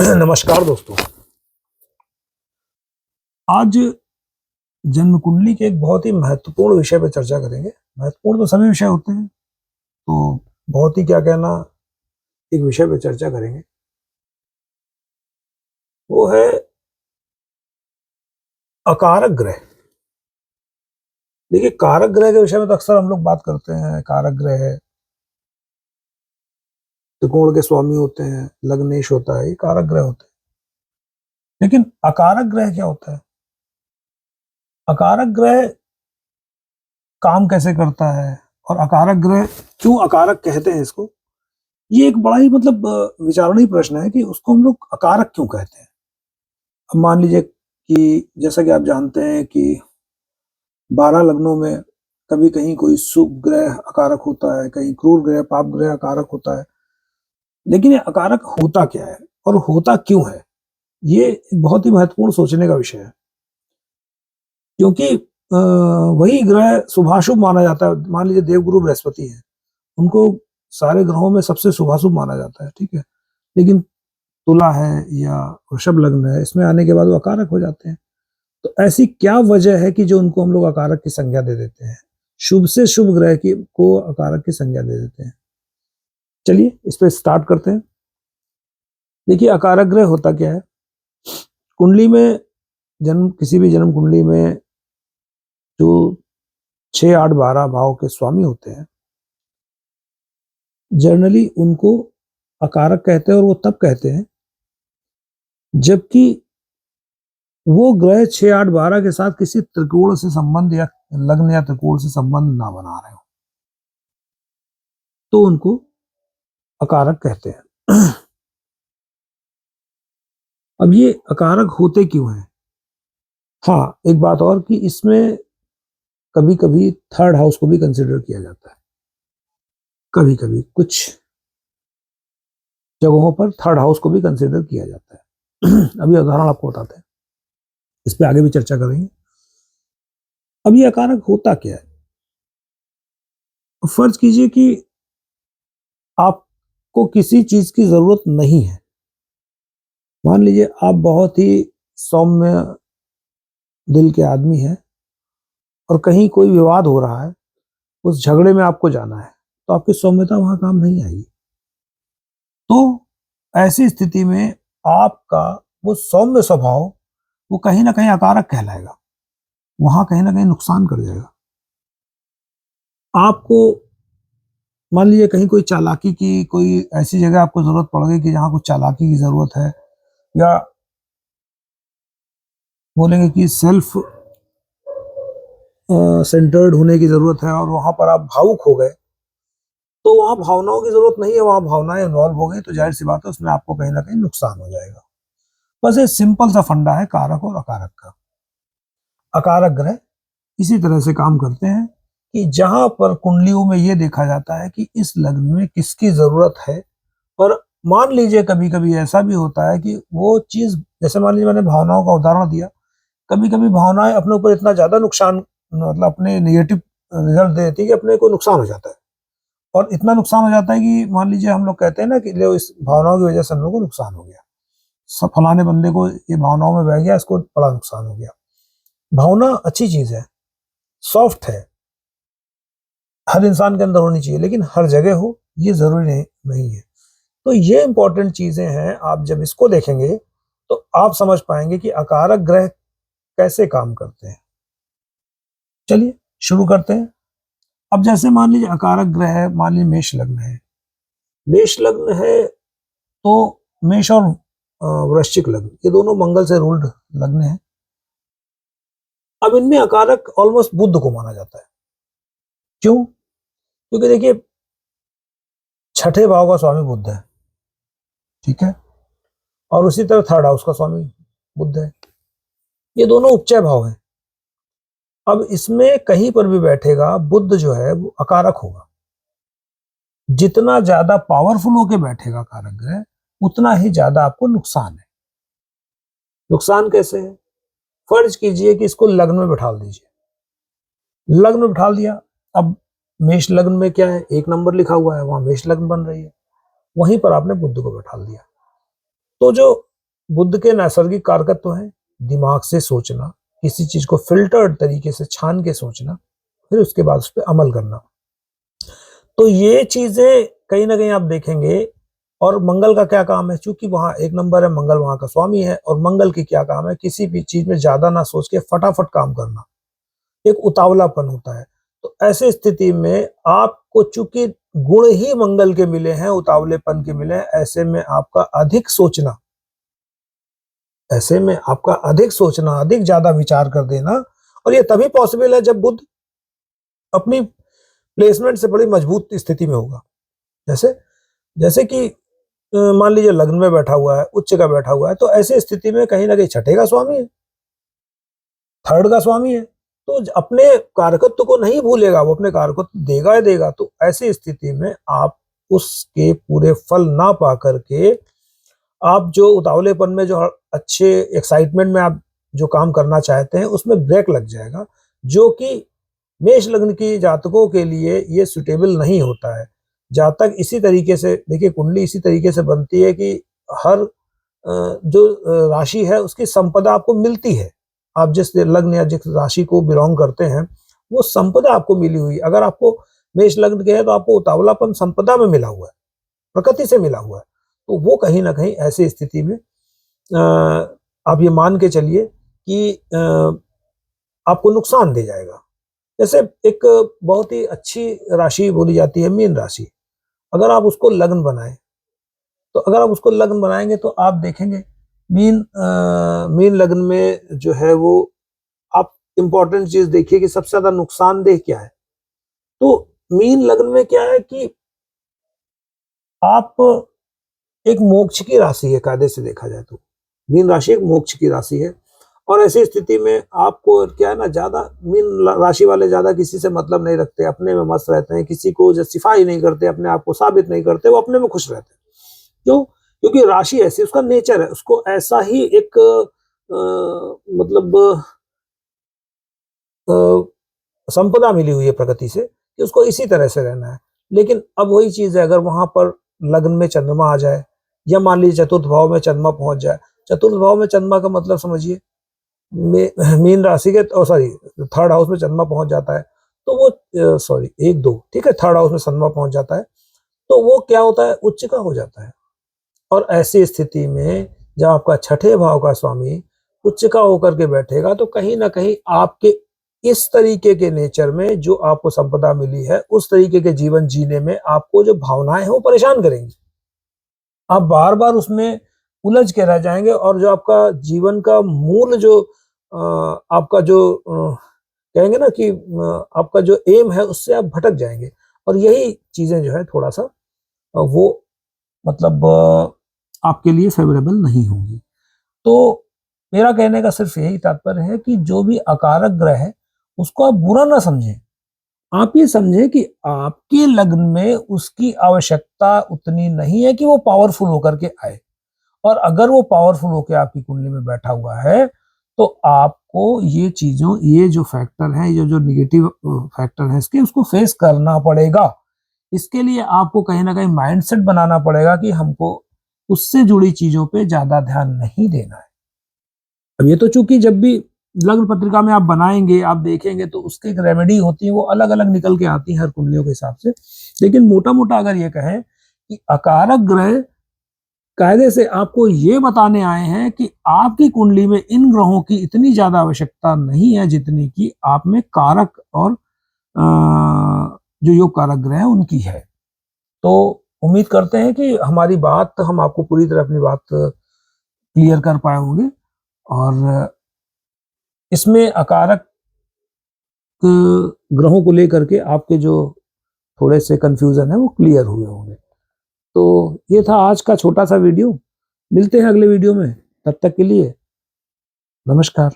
नमस्कार दोस्तों। आज जन्म कुंडली के एक बहुत ही महत्वपूर्ण विषय पर चर्चा करेंगे। महत्वपूर्ण तो सभी विषय होते हैं, तो बहुत ही क्या कहना, एक विषय पर चर्चा करेंगे, वो है अकारक ग्रह। देखिए, कारक ग्रह के विषय में तो अक्सर हम लोग बात करते हैं। कारक ग्रह है, त्रिकोण के स्वामी होते हैं, लग्नेश होता है, ये कारक ग्रह होते हैं। लेकिन अकारक ग्रह क्या होता है? अकारक ग्रह काम कैसे करता है और अकारक ग्रह क्यों अकारक कहते हैं इसको, ये एक बड़ा ही विचारणीय प्रश्न है कि उसको हम लोग अकारक क्यों कहते हैं। अब मान लीजिए कि जैसा कि आप जानते हैं कि 12 लग्नों में कभी कहीं कोई शुभ ग्रह अकारक होता है, कहीं क्रूर ग्रह पाप ग्रह अकारक होता है। लेकिन ये अकारक होता क्या है और होता क्यों है, ये एक बहुत ही महत्वपूर्ण सोचने का विषय है। क्योंकि वही ग्रह शुभाशुभ माना जाता है। मान लीजिए देवगुरु बृहस्पति है, उनको सारे ग्रहों में सबसे शुभाशुभ माना जाता है, ठीक है। लेकिन तुला है या वृषभ लग्न है, इसमें आने के बाद वो अकारक हो जाते हैं। तो ऐसी क्या वजह है कि जो उनको हम लोग अकारक की संज्ञा दे देते हैं, शुभ से शुभ ग्रह की को अकारक की संज्ञा दे देते हैं। चलिए इस पे स्टार्ट करते हैं। देखिए, अकारक ग्रह होता क्या है। कुंडली में किसी भी जन्म कुंडली में जो 6, 8, 12 भाव के स्वामी होते हैं, जनरली उनको अकारक कहते हैं। और वो तब कहते हैं जबकि वो ग्रह 6, 8, 12 के साथ किसी त्रिकोण से संबंध या लग्न या त्रिकोण से संबंध ना बना रहे हो, तो उनको अकारक कहते हैं। अब ये अकारक होते क्यों हैं? हाँ, एक बात और कि इसमें कभी कभी थर्ड हाउस को भी कंसिडर किया जाता है। कभी कभी कुछ जगहों पर थर्ड हाउस को भी कंसिडर किया जाता है। अभी उदाहरण आपको बताते हैं, इस पे आगे भी चर्चा करेंगे। अब ये अकारक होता क्या है? फर्ज कीजिए कि आपको किसी चीज की जरूरत नहीं है। मान लीजिए आप बहुत ही सौम्य दिल के आदमी हैं और कहीं कोई विवाद हो रहा है, उस झगड़े में आपको जाना है, तो आपकी सौम्यता वहां काम नहीं आएगी। तो ऐसी स्थिति में आपका वो सौम्य स्वभाव वो कहीं ना कहीं अकारक कहलाएगा, वहां कहीं ना कहीं नुकसान कर जाएगा आपको। मान लीजिए कहीं कोई चालाकी की, कोई ऐसी जगह आपको जरूरत पड़ गई कि जहां कुछ चालाकी की जरूरत है, या बोलेंगे कि सेल्फ सेंटर्ड होने की जरूरत है, और वहां पर आप भावुक हो गए, तो वहां भावनाओं की जरूरत नहीं है, वहां भावनाएं इन्वॉल्व हो गई, तो जाहिर सी बात है उसमें आपको कहीं ना कहीं नुकसान हो जाएगा। बस ये सिंपल सा फंडा है कारक और अकारक का। अकारक ग्रह इसी तरह से काम करते हैं कि जहां पर कुंडलियों में ये देखा जाता है कि इस लग्न में किसकी जरूरत है। और मान लीजिए कभी कभी ऐसा भी होता है कि वो चीज, जैसे मान लीजिए मैंने भावनाओं का उदाहरण दिया, कभी कभी भावनाएं अपने ऊपर इतना ज्यादा नुकसान, अपने नेगेटिव रिजल्ट देती है कि अपने को नुकसान हो जाता है। और इतना नुकसान हो जाता है कि मान लीजिए हम लोग कहते हैं ना कि लो इस भावनाओं की वजह से हम लोग को नुकसान हो गया, सब फलाने बंदे को ये भावनाओं में बह गया, इसको बड़ा नुकसान हो गया। भावना अच्छी चीज है, सॉफ्ट है, हर इंसान के अंदर होनी चाहिए, लेकिन हर जगह हो ये जरूरी नहीं है। तो ये इंपॉर्टेंट चीजें हैं। आप जब इसको देखेंगे तो आप समझ पाएंगे कि अकारक ग्रह कैसे काम करते हैं। चलिए शुरू करते हैं। अब जैसे मान लीजिए अकारक ग्रह है, मान लीजिए मेष लग्न है। मेष लग्न है तो मेष और वृश्चिक लग्न, ये दोनों मंगल से रूल्ड लग्न है। अब इनमें अकारक ऑलमोस्ट बुध को माना जाता है। क्यों? क्योंकि देखिए, छठे भाव का स्वामी बुध है, ठीक है, और उसी तरह थर्ड हाउस का स्वामी बुध है। ये दोनों उपचय भाव हैं। अब इसमें कहीं पर भी बैठेगा बुध जो है वो अकारक होगा। जितना ज्यादा पावरफुल होके बैठेगा कारक ग्रह, उतना ही ज्यादा आपको नुकसान है। नुकसान कैसे है? फर्ज कीजिए कि इसको लग्न में बिठा दीजिए। लग्न में बिठा दिया, अब मेष लग्न में क्या है, 1 नंबर लिखा हुआ है, वहां मेष लग्न बन रही है, वहीं पर आपने बुध को बिठा दिया। तो जो बुध के नैसर्गिक कारकत्व हैं दिमाग से सोचना, किसी चीज को फिल्टर्ड तरीके से छान के सोचना, फिर उसके बाद उस पर अमल करना। तो ये चीजें कहीं ना कहीं आप देखेंगे। और मंगल का क्या काम है, चूंकि वहां एक नंबर है, मंगल वहां का स्वामी है, और मंगल की क्या काम है, किसी भी चीज में ज्यादा ना सोच के फटाफट काम करना, एक उतावलापन होता है। तो ऐसे स्थिति में आपको चूंकि गुण ही मंगल के मिले हैं, उतावलेपन के मिले हैं, ऐसे में आपका अधिक सोचना, अधिक ज्यादा विचार कर देना। और ये तभी पॉसिबल है जब बुध अपनी प्लेसमेंट से बड़ी मजबूत स्थिति में होगा। जैसे जैसे कि मान लीजिए लग्न में बैठा हुआ है, उच्च का बैठा हुआ है, तो ऐसी स्थिति में कहीं ना कहीं छठे का स्वामी है, थर्ड का स्वामी है, तो अपने कारकत्व को नहीं भूलेगा, वो अपने कारकत्व देगा ही देगा। तो ऐसी स्थिति में आप उसके पूरे फल ना पा करके, आप जो उतावलेपन में, जो अच्छे एक्साइटमेंट में आप जो काम करना चाहते हैं, उसमें ब्रेक लग जाएगा, जो कि मेष लग्न की जातकों के लिए ये सुटेबल नहीं होता है। जहाँ तक इसी तरीके से देखिए, कुंडली इसी तरीके से बनती है कि हर जो राशि है उसकी संपदा आपको मिलती है। आप जिस लग्न या जिस राशि को बिलोंग करते हैं, वो संपदा आपको मिली हुई। अगर आपको मेष लग्न के है तो आपको उतावलापन संपदा में मिला हुआ है, प्रकृति से मिला हुआ है। तो वो कहीं ना कहीं ऐसी स्थिति में आप ये मान के चलिए कि आपको नुकसान दे जाएगा। जैसे एक बहुत ही अच्छी राशि बोली जाती है मीन राशि। अगर आप उसको लग्न बनाएं, तो अगर आप उसको लग्न बनाएंगे तो आप देखेंगे मीन लग्न में जो है वो, आप इंपॉर्टेंट चीज देखिए कि सबसे ज्यादा नुकसानदेह क्या है। तो मीन लग्न में क्या है कि आप एक मोक्ष की राशि है, कायदे से देखा जाए तो मीन राशि एक मोक्ष की राशि है। और ऐसी स्थिति में आपको क्या है ना, ज्यादा मीन राशि वाले ज्यादा किसी से मतलब नहीं रखते, अपने में मस्त रहते हैं, किसी को जस्टिफाई नहीं करते, अपने आप को साबित नहीं करते, वो अपने में खुश रहते हैं। क्यों? क्योंकि राशि ऐसी, उसका नेचर है, उसको ऐसा ही एक मतलब संपदा मिली हुई है प्रकृति से कि उसको इसी तरह से रहना है। लेकिन अब वही चीज है, अगर वहां पर लग्न में चंद्रमा आ जाए, या मान लीजिए चतुर्थ भाव में चंद्रमा पहुंच जाए। चतुर्थ भाव में चंद्रमा का मतलब समझिए, मीन राशि के, सॉरी, थर्ड हाउस में चंद्रमा पहुंच जाता है, तो वो सॉरी 1-2, ठीक है, थर्ड हाउस में चंद्रमा पहुंच जाता है, तो वो क्या होता है, उच्च का हो जाता है। और ऐसी स्थिति में जब आपका छठे भाव का स्वामी उच्च का होकर के बैठेगा, तो कहीं ना कहीं आपके इस तरीके के नेचर में जो आपको संपदा मिली है, उस तरीके के जीवन जीने में आपको जो भावनाएं हैं वो परेशान करेंगी। आप बार बार उसमें उलझ के रह जाएंगे, और जो आपका जीवन का मूल जो आपका जो कहेंगे ना कि आपका जो एम है, उससे आप भटक जाएंगे। और यही चीजें जो है थोड़ा सा वो मतलब आपके लिए फेवरेबल नहीं होंगी। तो मेरा कहने का सिर्फ यही तात्पर्य है कि जो भी अकारक ग्रह है उसको आप बुरा ना समझें। आप ये समझें कि आपके लग्न में उसकी आवश्यकता उतनी नहीं है कि वो पावरफुल होकर के आए। और अगर वो पावरफुल होकर आपकी कुंडली में बैठा हुआ है, तो आपको ये जो फैक्टर है, ये जो निगेटिव फैक्टर है इसके, उसको फेस करना पड़ेगा। इसके लिए आपको कहीं ना कहीं माइंडसेट बनाना पड़ेगा कि हमको उससे जुड़ी चीजों पे ज्यादा ध्यान नहीं देना है। अब ये तो चूंकि जब भी लग्न पत्रिका में आप बनाएंगे, आप देखेंगे, तो उसके एक रेमेडी होती है, वो अलग अलग निकल के आती है हर कुंडलियों के हिसाब से। लेकिन मोटा मोटा अगर ये कहें कि अकारक ग्रह कायदे से आपको ये बताने आए हैं कि आपकी कुंडली में इन ग्रहों की इतनी ज्यादा आवश्यकता नहीं है जितनी कि आप में कारक और जो योग कारक ग्रह है उनकी है। तो उम्मीद करते हैं कि हमारी बात, हम आपको पूरी तरह अपनी बात क्लियर कर पाए होंगे, और इसमें अकारक ग्रहों को लेकर के आपके जो थोड़े से कंफ्यूजन है वो क्लियर हुए होंगे। तो ये था आज का छोटा सा वीडियो। मिलते हैं अगले वीडियो में, तब तक के लिए नमस्कार।